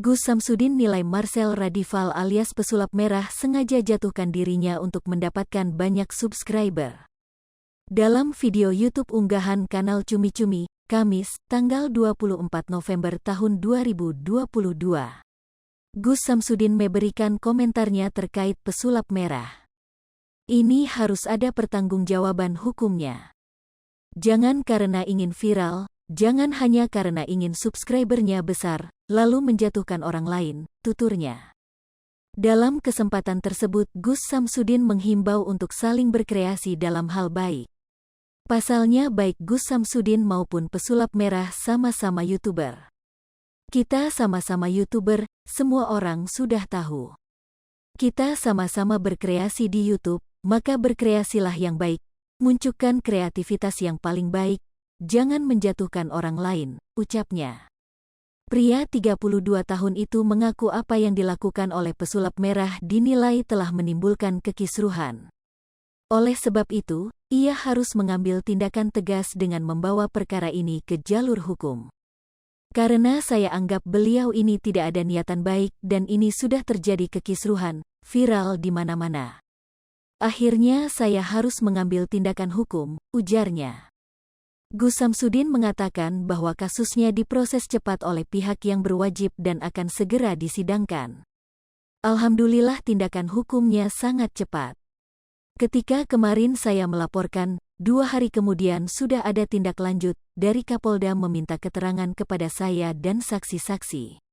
Gus Samsudin nilai Marcel Radival alias pesulap merah sengaja jatuhkan dirinya untuk mendapatkan banyak subscriber. Dalam video YouTube unggahan kanal Cumi Cumi, Kamis, tanggal 24 November tahun 2022, Gus Samsudin memberikan komentarnya terkait pesulap merah. Ini harus ada pertanggungjawaban hukumnya. Jangan karena ingin viral, jangan hanya karena ingin subscribernya besar, lalu menjatuhkan orang lain, tuturnya. Dalam kesempatan tersebut Gus Samsudin menghimbau untuk saling berkreasi dalam hal baik. Pasalnya baik Gus Samsudin maupun pesulap merah sama-sama YouTuber. Kita sama-sama YouTuber, semua orang sudah tahu. Kita sama-sama berkreasi di YouTube, maka berkreasilah yang baik, munculkan kreativitas yang paling baik, jangan menjatuhkan orang lain, ucapnya. Pria 32 tahun itu mengaku apa yang dilakukan oleh pesulap merah dinilai telah menimbulkan kekisruhan. Oleh sebab itu, ia harus mengambil tindakan tegas dengan membawa perkara ini ke jalur hukum. Karena saya anggap beliau ini tidak ada niatan baik dan ini sudah terjadi kekisruhan, viral di mana-mana. Akhirnya saya harus mengambil tindakan hukum, ujarnya. Gus Samsudin mengatakan bahwa kasusnya diproses cepat oleh pihak yang berwajib dan akan segera disidangkan. Alhamdulillah tindakan hukumnya sangat cepat. Ketika kemarin saya melaporkan, 2 hari kemudian sudah ada tindak lanjut dari Kapolda meminta keterangan kepada saya dan saksi-saksi.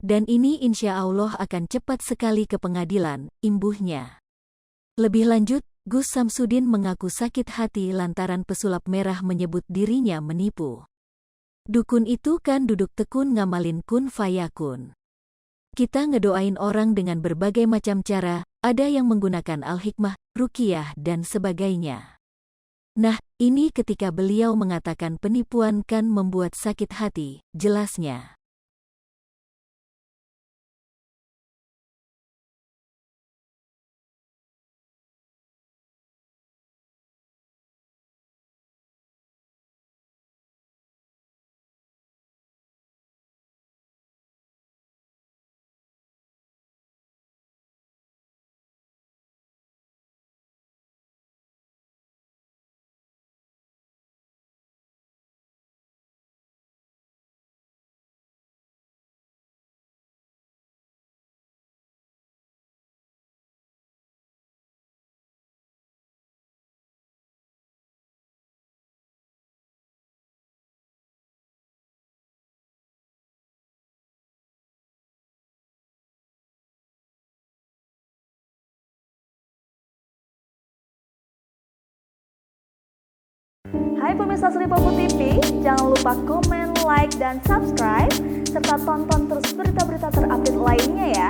Dan ini insya Allah akan cepat sekali ke pengadilan, imbuhnya. Lebih lanjut, Gus Samsudin mengaku sakit hati lantaran pesulap merah menyebut dirinya menipu. Dukun itu kan duduk tekun ngamalin kun fayakun. Kita ngedoain orang dengan berbagai macam cara, ada yang menggunakan al-hikmah, ruqyah, dan sebagainya. Nah, ini ketika beliau mengatakan penipuan kan membuat sakit hati, jelasnya. Hai pemirsa Sri Popo TV, jangan lupa komen, like, dan subscribe, serta tonton terus berita-berita terupdate lainnya ya.